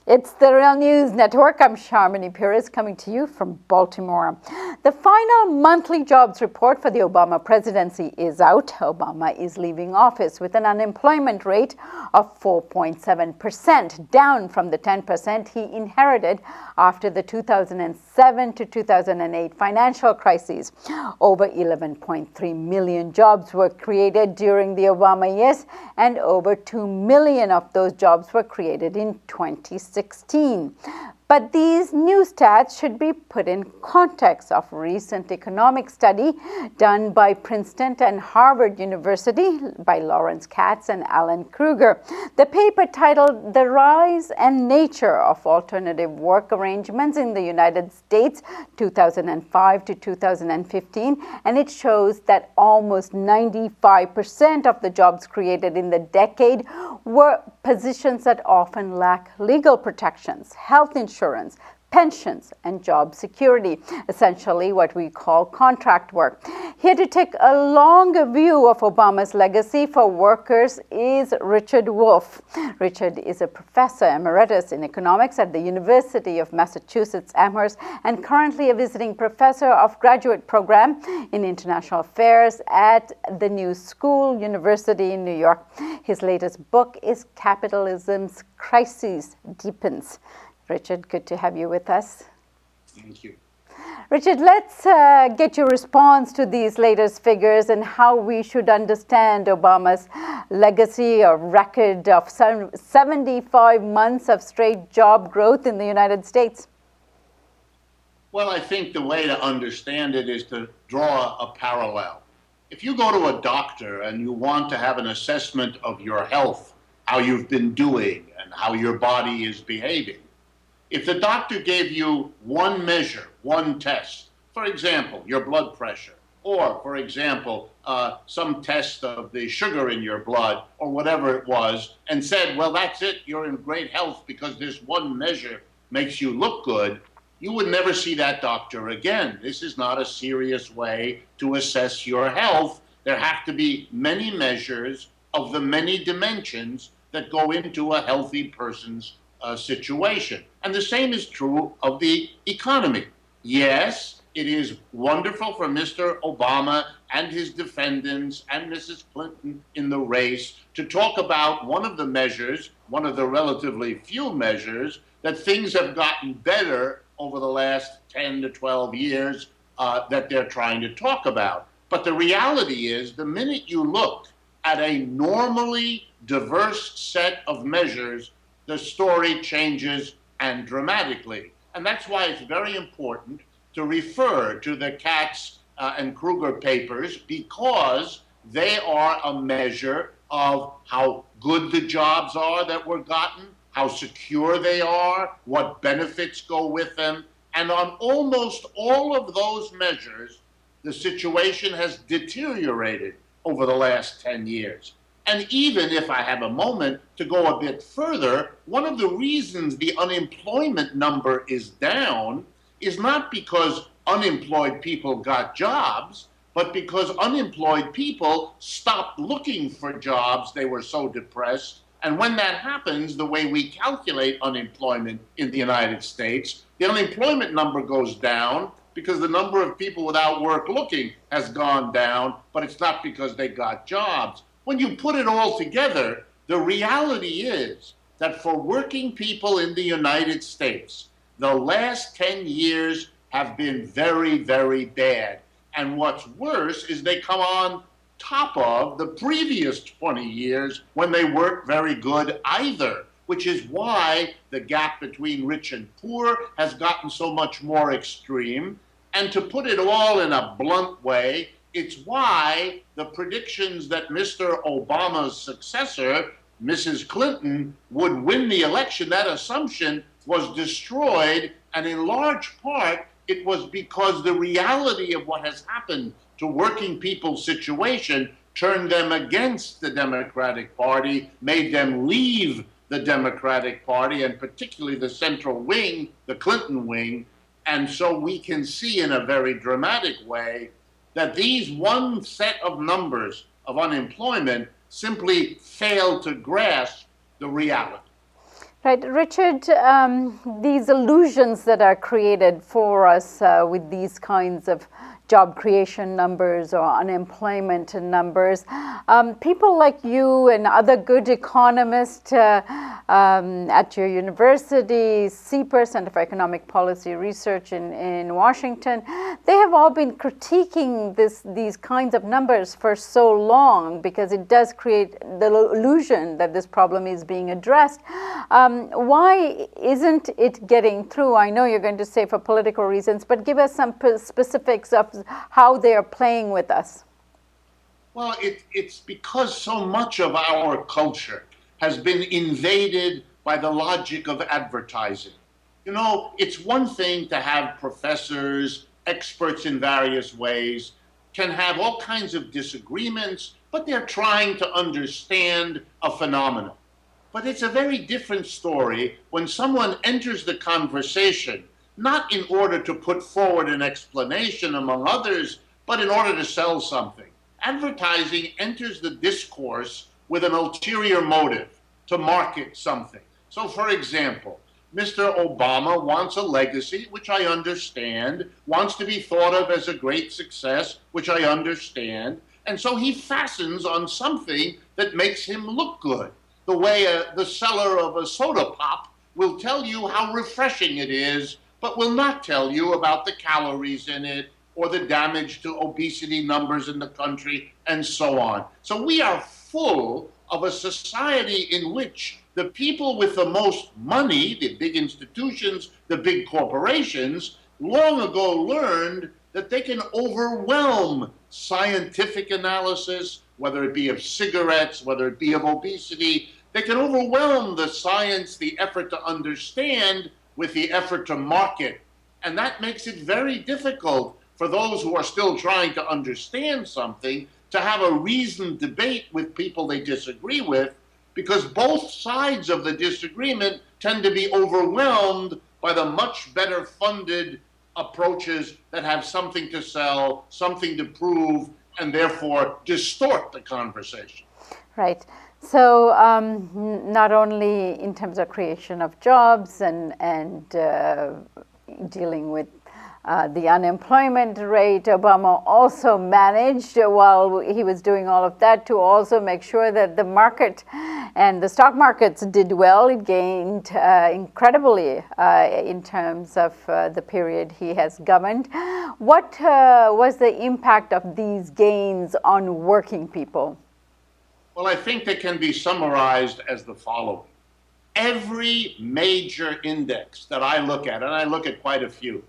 It's the Real News Network. I'm Sharmini Pires coming to you from Baltimore. The final monthly jobs report for the Obama presidency is out. Obama is leaving office with an unemployment rate of 4.7%, down from the 10% he inherited after the 2007 to 2008 financial crisis. Over 11.3 million jobs were created during the Obama years, and over 2 million of those jobs were created in 2016. But these new stats should be put in context of a recent economic study done by Princeton and Harvard University by Lawrence Katz and Alan Kruger. The paper titled "The Rise and Nature of Alternative Work Arrangements in the United States 2005 to 2015, and it shows that almost 95% of the jobs created in the decade were positions that often lack legal protections, health insurance, pensions, and job security, essentially what we call contract work. Here to take a longer view of Obama's legacy for workers is Richard Wolff. Richard is a professor emeritus in economics at the University of Massachusetts Amherst and currently a visiting professor of graduate program in international affairs at the New School University in New York. His latest book is Capitalism's Crisis Deepens. Richard, good to have you with us. Thank you. Richard, let's get your response to these latest figures and how we should understand Obama's legacy or record of 75 months of straight job growth in the United States. Well, I think the way to understand it is to draw a parallel. If you go to a doctor and you want to have an assessment of your health, how you've been doing and how your body is behaving, if the doctor gave you one measure, one test, for example, your blood pressure, or, for example, some test of the sugar in your blood, or whatever it was, and said, well, that's it, you're in great health because this one measure makes you look good, you would never see that doctor again. This is not a serious way to assess your health. There have to be many measures of the many dimensions that go into a healthy person's situation. And the same is true of the economy. Yes, it is wonderful for Mr. Obama and his defendants and Mrs. Clinton in the race to talk about one of the measures, one of the relatively few measures, that things have gotten better over the last 10 to 12 years that they're trying to talk about. But the reality is, the minute you look at a normally diverse set of measures, the story changes and dramatically. And that's why it's very important to refer to the Katz and Kruger papers, because they are a measure of how good the jobs are that were gotten, how secure they are, what benefits go with them. And on almost all of those measures, the situation has deteriorated over the last 10 years. And even if I have a moment to go a bit further, one of the reasons the unemployment number is down is not because unemployed people got jobs, but because unemployed people stopped looking for jobs. They were so depressed. And when that happens, the way we calculate unemployment in the United States, the unemployment number goes down because the number of people without work looking has gone down, but it's not because they got jobs. When you put it all together, the reality is that for working people in the United States, the last 10 years have been very, very bad. And what's worse is they come on top of the previous 20 years when they weren't very good either, which is why the gap between rich and poor has gotten so much more extreme. And to put it all in a blunt way, it's why the predictions that Mr. Obama's successor, Mrs. Clinton, would win the election, that assumption was destroyed. And in large part, it was because the reality of what has happened to working people's situation turned them against the Democratic Party, made them leave the Democratic Party, and particularly the central wing, the Clinton wing. And so we can see in a very dramatic way that these one set of numbers of unemployment simply fail to grasp the reality. Right, Richard, these illusions that are created for us with these kinds of job creation numbers or unemployment numbers, people like you and other good economists at your university, CEPR, Center for Economic Policy Research in Washington, they have all been critiquing these kinds of numbers for so long because it does create the illusion that this problem is being addressed. Why isn't it getting through? I know you're going to say for political reasons, but give us some specifics of how they are playing with us. Well, it's because so much of our culture has been invaded by the logic of advertising. You know, it's one thing to have professors, experts in various ways, can have all kinds of disagreements, but they're trying to understand a phenomenon. But it's a very different story when someone enters the conversation, not in order to put forward an explanation among others, but in order to sell something. Advertising enters the discourse with an ulterior motive, to market something. So, for example, Mr. Obama wants a legacy, which I understand, wants to be thought of as a great success, which I understand, and so he fastens on something that makes him look good. The way the seller of a soda pop will tell you how refreshing it is, but will not tell you about the calories in it or the damage to obesity numbers in the country and so on. So we are full of a society in which the people with the most money, the big institutions, the big corporations, long ago learned that they can overwhelm scientific analysis, whether it be of cigarettes, whether it be of obesity. They can overwhelm the science, the effort to understand, with the effort to market. And that makes it very difficult for those who are still trying to understand something to have a reasoned debate with people they disagree with, because both sides of the disagreement tend to be overwhelmed by the much better funded approaches that have something to sell, something to prove, and therefore distort the conversation. Right. So not only in terms of creation of jobs and dealing with the unemployment rate, Obama also managed, while he was doing all of that, to also make sure that the market and the stock markets did well. It gained incredibly in terms of the period he has governed. What was the impact of these gains on working people? Well, I think they can be summarized as the following. Every major index that I look at, and I look at quite a few,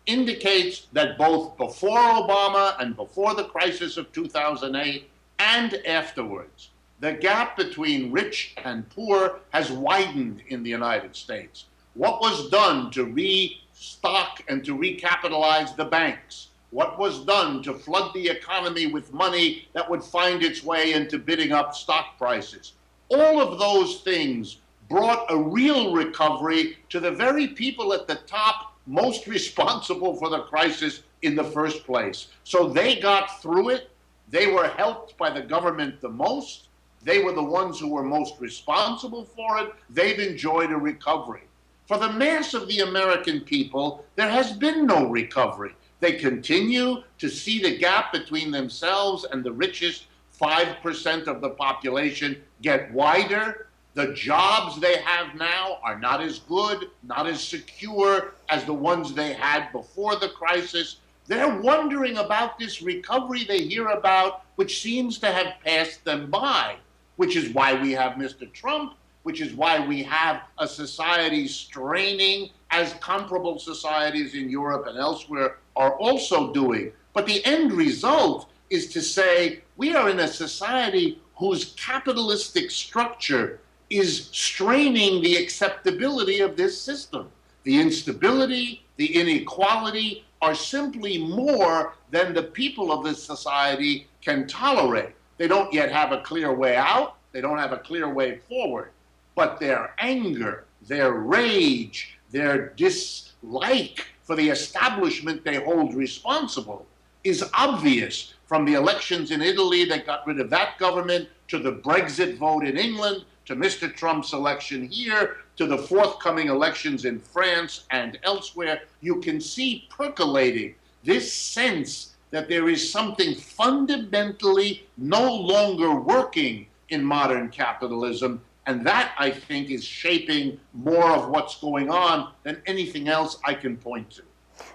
indicates that both before Obama and before the crisis of 2008 and afterwards, the gap between rich and poor has widened in the United States. What was done to restock and to recapitalize the banks? What was done to flood the economy with money that would find its way into bidding up stock prices? All of those things brought a real recovery to the very people at the top most responsible for the crisis in the first place. So they got through it. They were helped by the government the most. They were the ones who were most responsible for it. They've enjoyed a recovery. For the mass of the American people, there has been no recovery. They continue to see the gap between themselves and the richest 5% of the population get wider. The jobs they have now are not as good, not as secure as the ones they had before the crisis. They're wondering about this recovery they hear about, which seems to have passed them by, which is why we have Mr. Trump, which is why we have a society straining, as comparable societies in Europe and elsewhere are also doing. But the end result is to say we are in a society whose capitalistic structure is straining the acceptability of this system. The instability, the inequality are simply more than the people of this society can tolerate. They don't yet have a clear way out. They don't have a clear way forward. But their anger, their rage, their dislike for the establishment they hold responsible is obvious, from the elections in Italy that got rid of that government, to the Brexit vote in England, to Mr. Trump's election here. to the forthcoming elections in France and elsewhere, you can see percolating this sense that there is something fundamentally no longer working in modern capitalism. And that, I think, is shaping more of what's going on than anything else I can point to.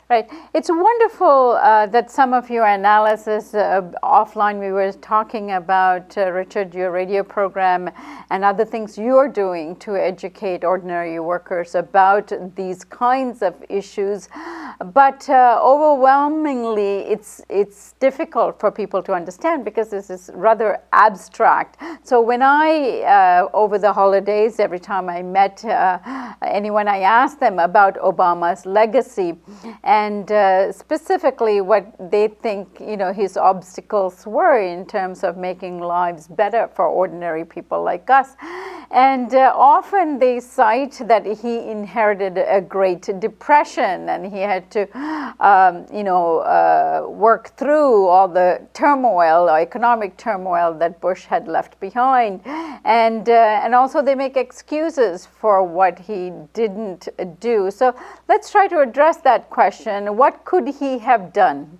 Right. It's wonderful that some of your analysis offline, we were talking about, Richard, your radio program and other things you're doing to educate ordinary workers about these kinds of issues. But overwhelmingly, it's difficult for people to understand because this is rather abstract. So when I, over the holidays, every time I met anyone, I asked them about Obama's legacy and specifically what they think, his obstacles were in terms of making lives better for ordinary people like us. And often they cite that he inherited a Great Depression and he had to, work through all the turmoil, or economic turmoil that Bush had left behind. And also they make excuses for what he didn't do. So let's try to address that question. What could he have done?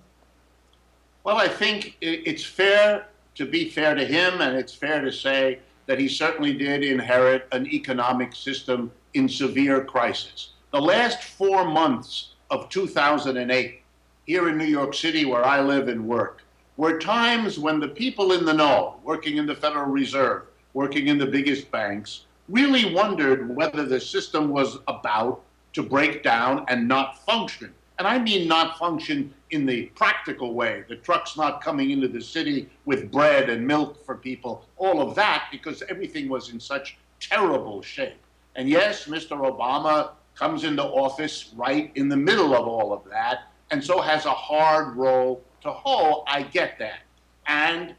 Well, I think it's fair to be fair to him, and it's fair to say that he certainly did inherit an economic system in severe crisis. The last 4 months of 2008, here in New York City, where I live and work, were times when the people in the know, working in the Federal Reserve, working in the biggest banks, really wondered whether the system was about to break down and not function. And I mean not function in the practical way, the trucks not coming into the city with bread and milk for people, all of that, because everything was in such terrible shape. And yes, Mr. Obama comes into office right in the middle of all of that, and so has a hard role to hoe. I get that. And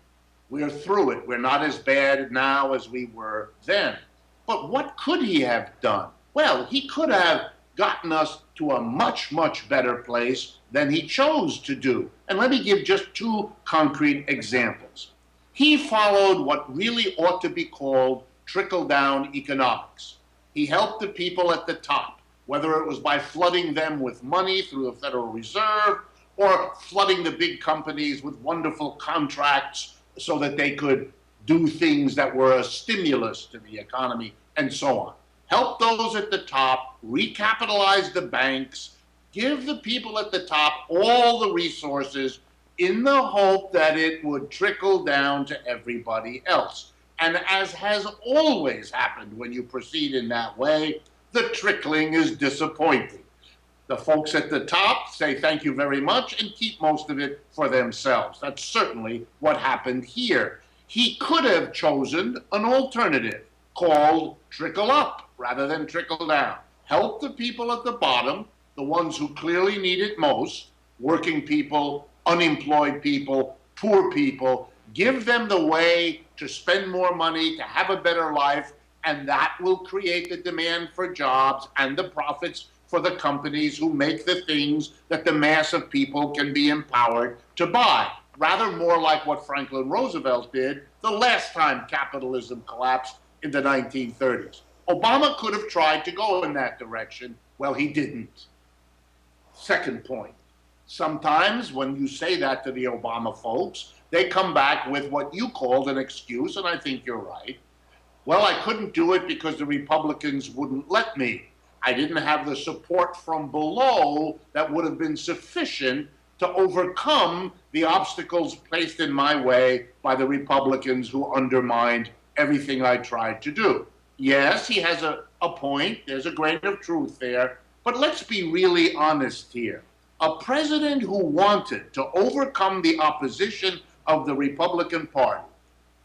we're through it. We're not as bad now as we were then. But what could he have done? Well, he could have gotten us to a much, much better place than he chose to do. And let me give just 2 concrete examples. He followed what really ought to be called trickle-down economics. He helped the people at the top, whether it was by flooding them with money through the Federal Reserve or flooding the big companies with wonderful contracts so that they could do things that were a stimulus to the economy, and so on. Help those at the top, recapitalize the banks, give the people at the top all the resources in the hope that it would trickle down to everybody else. And as has always happened when you proceed in that way, the trickling is disappointing. The folks at the top say thank you very much and keep most of it for themselves. That's certainly what happened here. He could have chosen an alternative called trickle up rather than trickle down. Help the people at the bottom, the ones who clearly need it most, working people, unemployed people, poor people, give them the way to spend more money, to have a better life, and that will create the demand for jobs and the profits for the companies who make the things that the mass of people can be empowered to buy. Rather more like what Franklin Roosevelt did the last time capitalism collapsed in the 1930s. Obama could have tried to go in that direction. Well, he didn't. Second point. Sometimes when you say that to the Obama folks, they come back with what you called an excuse, and I think you're right. Well, I couldn't do it because the Republicans wouldn't let me. I didn't have the support from below that would have been sufficient to overcome the obstacles placed in my way by the Republicans who undermined everything I tried to do. Yes, he has a point. There's a grain of truth there. But let's be really honest here. A president who wanted to overcome the opposition of the Republican Party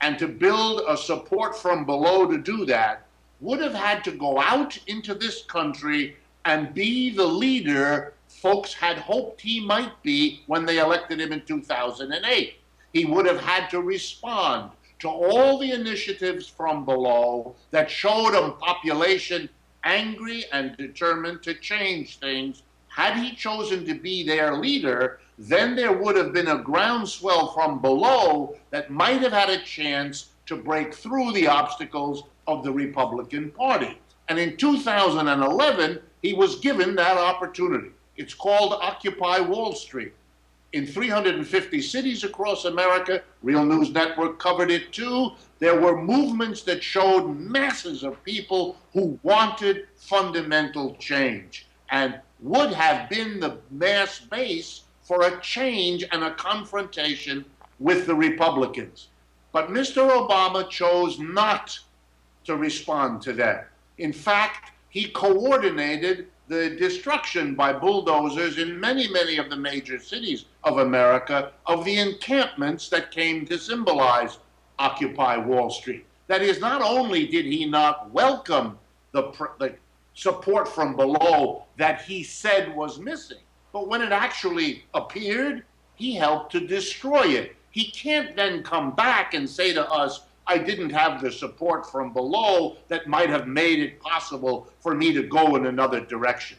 and to build a support from below to do that would have had to go out into this country and be the leader folks had hoped he might be when they elected him in 2008. He would have had to respond to all the initiatives from below that showed a population angry and determined to change things. Had he chosen to be their leader, then there would have been a groundswell from below that might have had a chance to break through the obstacles of the Republican Party. And in 2011, he was given that opportunity. It's called Occupy Wall Street. In 350 cities across America, Real News Network covered it too, there were movements that showed masses of people who wanted fundamental change and would have been the mass base for a change and a confrontation with the Republicans. But Mr. Obama chose not to respond to that. In fact, he coordinated the destruction by bulldozers in many, many of the major cities of America of the encampments that came to symbolize Occupy Wall Street. That is, not only did he not welcome the support from below that he said was missing, but when it actually appeared, he helped to destroy it. He can't then come back and say to us, I didn't have the support from below that might have made it possible for me to go in another direction.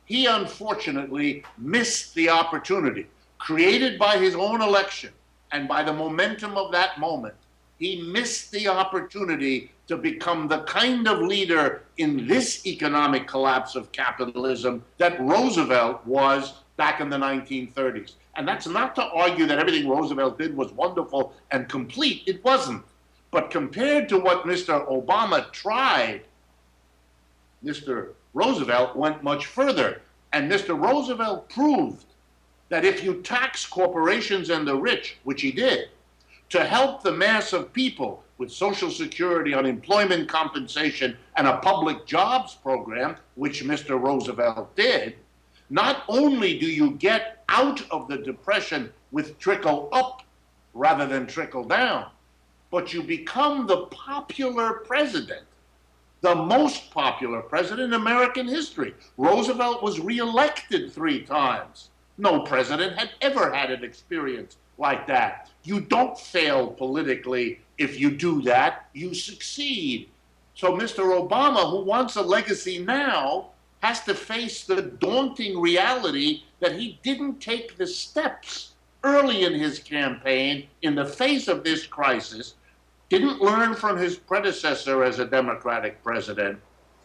He unfortunately missed the opportunity created by his own election and by the momentum of that moment. He missed the opportunity to become the kind of leader in this economic collapse of capitalism that Roosevelt was back in the 1930s. And that's not to argue that everything Roosevelt did was wonderful and complete. It wasn't. But compared to what Mr. Obama tried, Mr. Roosevelt went much further. And Mr. Roosevelt proved that if you tax corporations and the rich, which he did, to help the mass of people with Social Security, unemployment compensation, and a public jobs program, which Mr. Roosevelt did, not only do you get out of the Depression with trickle up rather than trickle down, but you become the popular president, the most popular president in American history. Roosevelt was reelected 3 times. No president had ever had an experience like that. You don't fail politically if you do that, you succeed. So Mr. Obama, who wants a legacy now, has to face the daunting reality that he didn't take the steps early in his campaign in the face of this crisis, didn't learn from his predecessor as a Democratic president,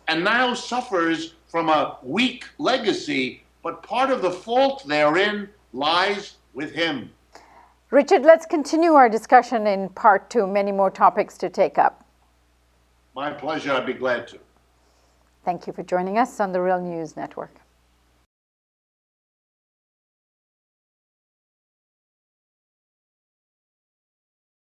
and now suffers from a weak legacy, but part of the fault therein lies with him. Richard, let's continue our discussion in part 2. Many more topics to take up. My pleasure. I'd be glad to. Thank you for joining us on the Real News Network.